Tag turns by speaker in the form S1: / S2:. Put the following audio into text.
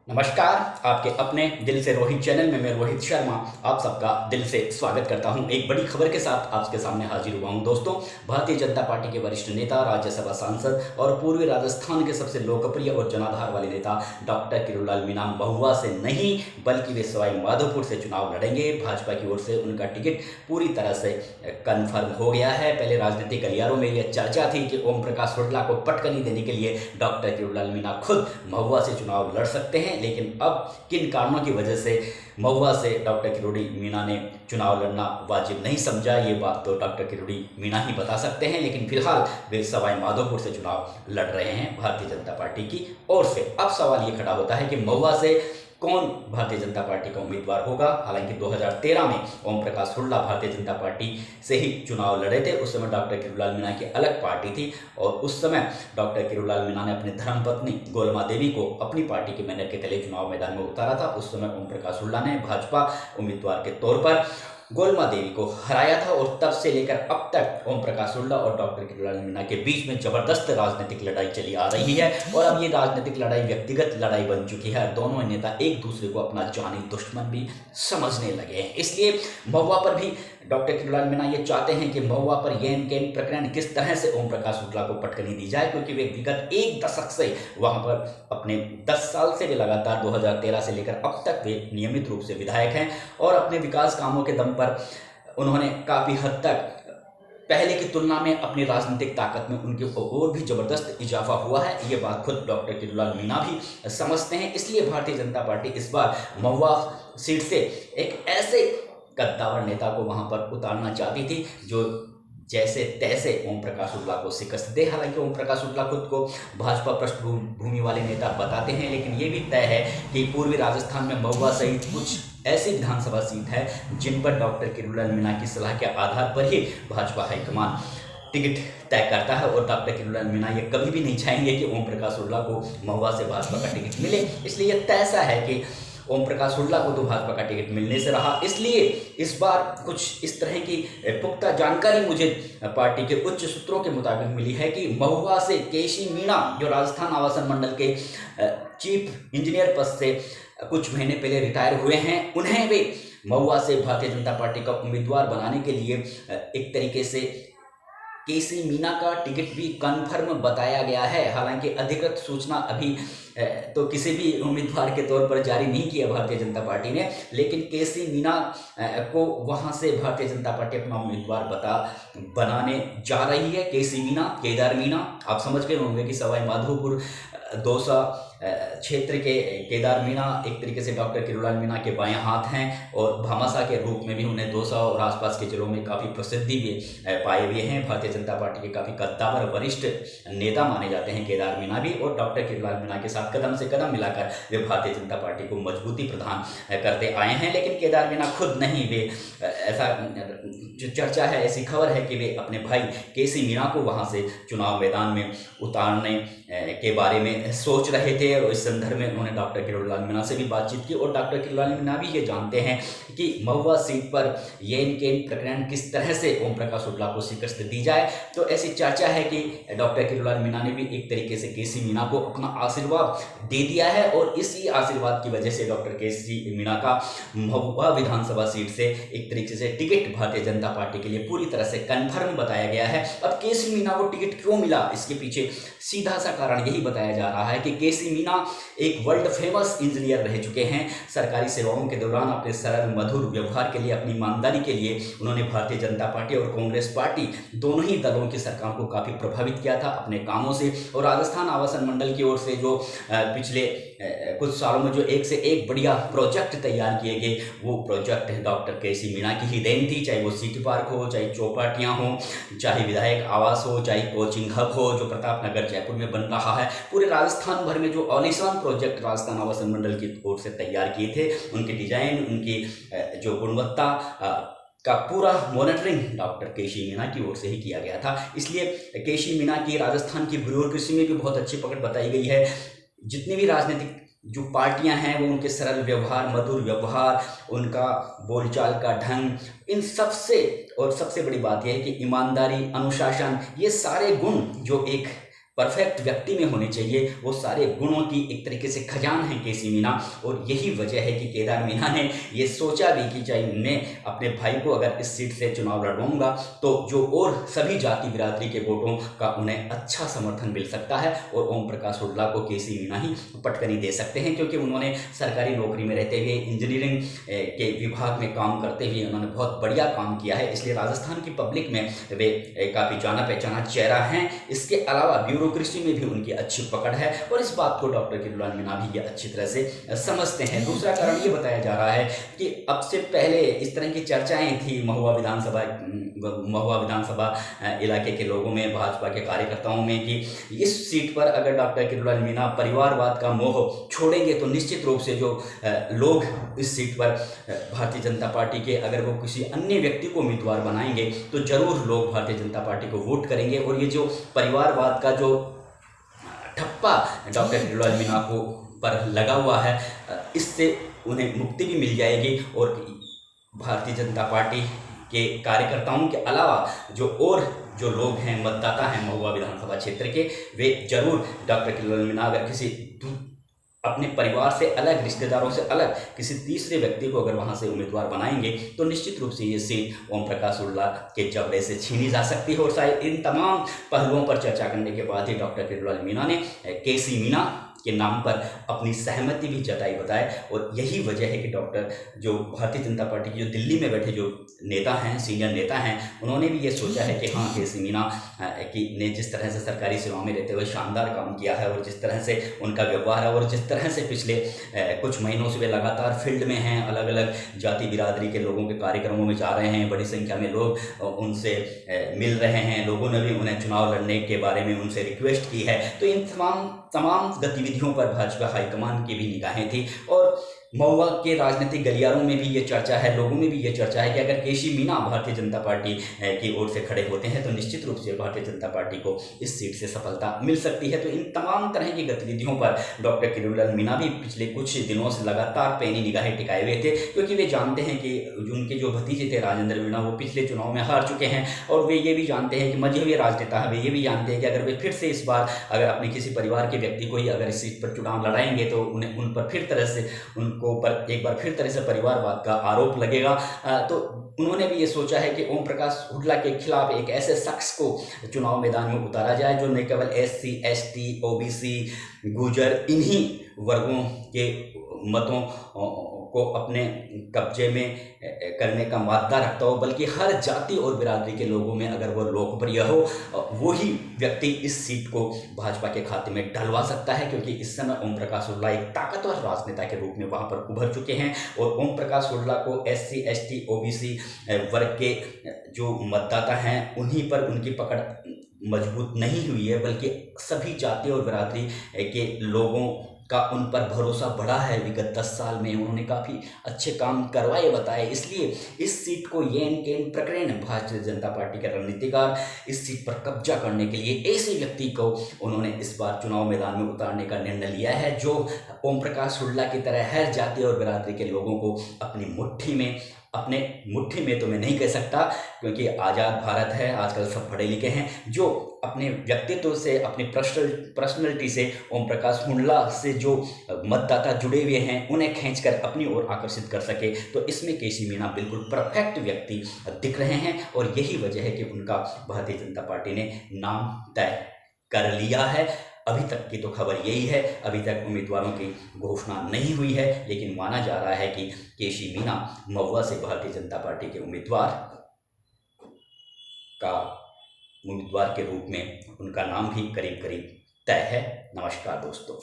S1: नमस्कार। आपके अपने दिल से रोहित चैनल में मैं रोहित शर्मा आप सबका दिल से स्वागत करता हूं। एक बड़ी खबर के साथ आपके सामने हाजिर हुआ हूं। दोस्तों, भारतीय जनता पार्टी के वरिष्ठ नेता, राज्यसभा सांसद और पूर्वी राजस्थान के सबसे लोकप्रिय और जनाधार वाले नेता डॉक्टर किरोड़ीलाल मीणा महुआ से नहीं बल्कि वे सवाई माधोपुर से चुनाव लड़ेंगे। भाजपा की ओर से उनका टिकट पूरी तरह से कन्फर्म हो गया है। पहले राजनीतिक गलियारों में यह चर्चा थी कि ओम प्रकाश हुड्डा को पटकनी देने के लिए डॉक्टर किरोड़ीलाल मीणा खुद महुआ से चुनाव लड़ सकते हैं, लेकिन अब किन कारणों की वजह से महुआ से डॉक्टर किरोड़ी मीणा ने चुनाव लड़ना वाजिब नहीं समझा, ये बात तो डॉक्टर किरोड़ी मीणा ही बता सकते हैं। लेकिन फिलहाल वे सवाई माधोपुर से चुनाव लड़ रहे हैं भारतीय जनता पार्टी की ओर से। अब सवाल ये खड़ा होता है कि महुआ से कौन भारतीय जनता पार्टी का उम्मीदवार होगा। हालांकि 2013 में ओम प्रकाश हुड्डा भारतीय जनता पार्टी से ही चुनाव लड़े थे। उस समय डॉक्टर किरोड़ीलाल मीणा की अलग पार्टी थी और उस समय डॉक्टर किरोड़ीलाल मीणा ने अपनी धर्मपत्नी गोलमा देवी को अपनी पार्टी के बैनर के तले चुनाव मैदान में उतारा था। उस समय ओम प्रकाश हुड्डा ने भाजपा उम्मीदवार के तौर पर गोलमा देवी को हराया था और तब से लेकर अब तक ओम प्रकाश हुड्डा और डॉक्टर किरोड़ीलाल मीणा के बीच में जबरदस्त राजनीतिक लड़ाई चली आ रही है और अब ये राजनीतिक लड़ाई व्यक्तिगत लड़ाई बन चुकी है। दोनों नेता एक दूसरे को अपना जानी दुश्मन भी समझने लगे हैं। इसलिए महुआ पर भी डॉक्टर किरोड़ीलाल मीणा ये चाहते हैं कि महुआ पर येन केन प्रकरण किस तरह से ओम प्रकाश हुड्डा को पटकनी दी जाए, क्योंकि वे विगत एक दशक से वहां पर अपने 10 साल से वे लगातार 2013 से लेकर अब तक वे नियमित रूप से विधायक हैं और अपने विकास कामों के दम पर उन्होंने काफ़ी हद तक पहले की तुलना में अपनी राजनीतिक ताकत में उनके और भी जबरदस्त इजाफा हुआ है। ये बात खुद डॉक्टर किरोड़ीलाल मीणा भी समझते हैं। इसलिए भारतीय जनता पार्टी इस बार महुआ सीट से एक ऐसे कद्दावर नेता को वहां पर उतारना चाहती थी जो जैसे तैसे ओम प्रकाश हुड्डा को शिकस्त दे। हालांकि ओम प्रकाश हुड्डा खुद को भाजपा पृष्ठभूमि वाले नेता बताते हैं, लेकिन ये भी तय है कि पूर्वी राजस्थान में महुआ सहित कुछ ऐसी विधानसभा सीट है जिन पर डॉक्टर किरोड़ीलाल मीणा की सलाह के आधार पर ही भाजपा हाईकमान टिकट तय करता है और डॉक्टर किरोड़ीलाल मीणा ये कभी भी नहीं चाहेंगे कि ओम प्रकाश हुड्डा को महुआ से भाजपा का टिकट मिले। इसलिए यह तय सा है कि ओम प्रकाश हुड्डा को तो भाजपा का टिकट मिलने से रहा। इसलिए इस बार कुछ इस तरह की पुख्ता जानकारी मुझे पार्टी के उच्च सूत्रों के मुताबिक मिली है कि महुआ से केसी मीणा, जो राजस्थान आवासन मंडल के चीफ इंजीनियर पद से कुछ महीने पहले रिटायर हुए हैं, उन्हें भी महुआ से भारतीय जनता पार्टी का उम्मीदवार बनाने के लिए एक तरीके से केसी मीणा का टिकट भी कन्फर्म बताया गया है। हालांकि अधिकृत सूचना अभी तो किसी भी उम्मीदवार के तौर पर जारी नहीं किया भारतीय जनता पार्टी ने, लेकिन केसी मीणा को वहां से भारतीय जनता पार्टी अपना उम्मीदवार बनाने जा रही है। केसी मीणा, केदार मीणा, आप समझ गए होंगे कि सवाई माधोपुर दौसा क्षेत्र के केदार मीणा एक तरीके से डॉक्टर किरोड़ीलाल मीणा के बाएं हाथ हैं और भामाशाह के रूप में भी उन्हें दौसा और आसपास के जिलों में काफ़ी प्रसिद्धि भी पाए हुए हैं। भारतीय जनता पार्टी के काफ़ी कद्दावर वरिष्ठ नेता माने जाते हैं केदार मीणा भी, और डॉक्टर किरोड़ीलाल मीणा के साथ कदम से कदम मिलाकर वे भारतीय जनता पार्टी को मजबूती प्रदान करते आए हैं। लेकिन केदार मीणा खुद नहीं, वे ऐसा जो चर्चा है, ऐसी खबर है कि वे अपने भाई केसी मीणा को वहाँ से चुनाव मैदान में उतारने के बारे में सोच रहे थे और इस संदर्भ में उन्होंने डॉक्टर किरोड़ीलाल मीणा से भी बातचीत की और डॉक्टर किरोड़ीलाल मीणा भी ये जानते हैं कि महुआ सीट पर येन केन प्रकरण किस तरह से ओम प्रकाश हुड्डा को शिकस्त दी जाए। तो ऐसी चर्चा है कि डॉक्टर किरोड़ीलाल मीणा ने भी एक तरीके से केसी मीणा को अपना आशीर्वाद दे दिया है और इसी आशीर्वाद की वजह से डॉक्टर केसी मीणा का महुआ विधानसभा सीट से एक तरीके से टिकट भारतीय जनता पार्टी के लिए पूरी तरह से कन्फर्म बताया गया है। अब केसी मीणा को टिकट क्यों मिला, इसके पीछे सीधा सा कारण यही बताया जा रहा है कि केसी मीणा एक वर्ल्ड फेमस इंजीनियर रह चुके हैं। सरकारी सेवाओं के दौरान अपने सरल मधुर व्यवहार के लिए, अपनी ईमानदारी के लिए उन्होंने भारतीय जनता पार्टी और कांग्रेस पार्टी दोनों ही दलों की सरकार को काफ़ी प्रभावित किया था अपने कामों से। और राजस्थान आवासन मंडल की ओर से जो पिछले कुछ सालों में जो एक से एक बढ़िया प्रोजेक्ट तैयार किए गए, वो प्रोजेक्ट डॉक्टर केसी मीणा की ही देन थी। चाहे वो सिटी पार्क हो, चाहे चौपाटियाँ हों, चाहे विधायक आवास हो, चाहे कोचिंग हब हो जो प्रताप नगर जयपुर में बन रहा है। पूरे राजस्थान भर में जो आलीशान प्रोजेक्ट राजस्थान आवासन मंडल की ओर से तैयार किए थे, उनकी डिजाइन, उनकी जो गुणवत्ता का पूरा मॉनिटरिंग डॉक्टर केसी मीणा की ओर से ही किया गया था। इसलिए केसी मीणा की राजस्थान की ब्यूरोक्रेसी में भी बहुत अच्छी पकड़ बताई गई है। जितनी भी राजनीतिक जो पार्टियां हैं वो उनके सरल व्यवहार, मधुर व्यवहार, उनका बोलचाल का ढंग, इन सबसे और सबसे बड़ी बात यह है कि ईमानदारी, अनुशासन, ये सारे गुण जो एक परफेक्ट व्यक्ति में होने चाहिए, वो सारे गुणों की एक तरीके से खजान है केसी मीना। और यही वजह है कि केदार मीना ने ये सोचा भी कि चाहे मैं अपने भाई को अगर इस सीट से चुनाव लड़वाऊंगा तो जो और सभी जाति बिरादरी के वोटों का उन्हें अच्छा समर्थन मिल सकता है और ओम प्रकाश हुड्डा को केसी मीना ही पटकनी दे सकते हैं, क्योंकि उन्होंने सरकारी नौकरी में रहते हुए इंजीनियरिंग के विभाग में काम करते हुए उन्होंने बहुत बढ़िया काम किया है, इसलिए राजस्थान की पब्लिक में वे काफ़ी जाना पहचाना चेहरा हैं। इसके अलावा ब्यूरोक्रेसी में भी उनकी अच्छी पकड़ है और इस बात को डॉक्टर किरोड़लाल मीणा भी ये अच्छी तरह से समझते हैं। दूसरा कारण ये बताया जा रहा है कि अब से पहले इस तरह की चर्चाएं थी महुआ विधानसभा इलाके के लोगों में, भाजपा के कार्यकर्ताओं में, कि इस सीट पर अगर डॉक्टर किरोड़लाल मीणा परिवारवाद का मोह छोड़ेंगे तो निश्चित रूप से जो लोग इस सीट पर भारतीय जनता पार्टी के अगर वो किसी अन्य व्यक्ति को उम्मीदवार बनाएंगे तो जरूर लोग भारतीय जनता पार्टी को वोट करेंगे। और ये जो परिवारवाद का जो ठप्पा डॉक्टर किरोड़लाल मीणा को पर लगा हुआ है, इससे उन्हें मुक्ति भी मिल जाएगी और भारतीय जनता पार्टी के कार्यकर्ताओं के अलावा जो लोग हैं, मतदाता हैं महुआ विधानसभा क्षेत्र के, वे जरूर डॉक्टर किरोड़लाल मीणा अगर किसी अपने परिवार से अलग, रिश्तेदारों से अलग किसी तीसरे व्यक्ति को अगर वहां से उम्मीदवार बनाएंगे तो निश्चित रूप से ये सीट ओम प्रकाश हुड्डा के जबड़े से छीनी जा सकती है। और शायद इन तमाम पहलुओं पर चर्चा करने के बाद ही डॉक्टर किरोड़लाल मीणा ने केसी मीणा के नाम पर अपनी सहमति भी जताई बताए। और यही वजह है कि डॉक्टर जो भारतीय जनता पार्टी के जो दिल्ली में बैठे जो नेता हैं, सीनियर नेता हैं, उन्होंने भी ये सोचा है कि हाँ, केसी मीणा ने जिस तरह से सरकारी सेवाओं में रहते हुए शानदार काम किया है और जिस तरह से उनका व्यवहार है और जिस तरह से पिछले कुछ महीनों से वे लगातार फील्ड में हैं, अलग अलग जाति बिरादरी के लोगों के कार्यक्रमों में जा रहे हैं, बड़ी संख्या में लोग उनसे मिल रहे हैं, लोगों ने भी उन्हें चुनाव लड़ने के बारे में उनसे रिक्वेस्ट की है। तो इन तमाम गतिविधियों पर भाजपा हाईकमान की भी निगाहें थी। और महुआ के राजनीतिक गलियारों में भी ये चर्चा है, लोगों में भी ये चर्चा है कि अगर केसी मीणा भारतीय जनता पार्टी की ओर से खड़े होते हैं तो निश्चित रूप से भारतीय जनता पार्टी को इस सीट से सफलता मिल सकती है। तो इन तमाम तरह की गतिविधियों पर डॉक्टर किरोड़लाल मीणा भी पिछले कुछ दिनों से लगातार पैनी निगाहें टिकाए हुए थे, क्योंकि वे जानते हैं कि उनके जो भतीजे थे राजेंद्र मीणा, वो पिछले चुनाव में हार चुके हैं। और वे ये भी जानते हैं कि मजहबी राजनेता है, वे ये भी जानते हैं कि अगर वे फिर से इस बार अगर अपने किसी परिवार के व्यक्ति को ही अगर इस सीट पर चुनाव लड़ाएंगे तो उन्हें उन पर फिर तरह से उनको पर एक बार फिर तरह से परिवारवाद का आरोप लगेगा। तो उन्होंने भी ये सोचा है कि ओम प्रकाश हुड्डा के खिलाफ एक ऐसे शख्स को चुनाव मैदान में उतारा जाए जो न केवल SC, ST, OBC, गुर्जर इन्हीं वर्गों के मतों को अपने कब्जे में करने का मादा रखता हो, बल्कि हर जाति और बिरादरी के लोगों में अगर वो लोकप्रिय हो, वही व्यक्ति इस सीट को भाजपा के खाते में डलवा सकता है। क्योंकि इस समय ओम प्रकाश हुड्डा एक ताकतवर राजनेता के रूप में वहां पर उभर चुके हैं और ओम प्रकाश हुड्डा को SC, ST, OBC वर्ग के जो मतदाता हैं उन्हीं पर उनकी पकड़ मजबूत नहीं हुई है, बल्कि सभी जाति और बिरादरी के लोगों का उन पर भरोसा बढ़ा है। विगत 10 साल में उन्होंने काफ़ी अच्छे काम करवाए बताए, इसलिए इस सीट को येन केन प्रकरण भारतीय जनता पार्टी के रणनीतिकार इस सीट पर कब्जा करने के लिए ऐसे व्यक्ति को उन्होंने इस बार चुनाव मैदान में उतारने का निर्णय लिया है जो ओम प्रकाश हुड्डा की तरह हर जाति और बिरादरी के लोगों को अपनी मुट्ठी में तो मैं नहीं कह सकता, क्योंकि आज़ाद भारत है, आजकल सब पढ़े लिखे हैं, जो अपने व्यक्तित्व से, अपनी पर्सनैलिटी से ओम प्रकाश हुड्डा से जो मतदाता जुड़े हुए हैं उन्हें खींचकर अपनी ओर आकर्षित कर सके। तो इसमें केसी मीणा बिल्कुल परफेक्ट व्यक्ति दिख रहे हैं और यही वजह है कि उनका भारतीय जनता पार्टी ने नाम तय कर लिया है। अभी तक की तो खबर यही है, अभी तक उम्मीदवारों की घोषणा नहीं हुई है, लेकिन माना जा रहा है कि केसी मीणा महुआ से भारतीय जनता पार्टी के उम्मीदवार के रूप में उनका नाम भी करीब करीब तय है। नमस्कार दोस्तों।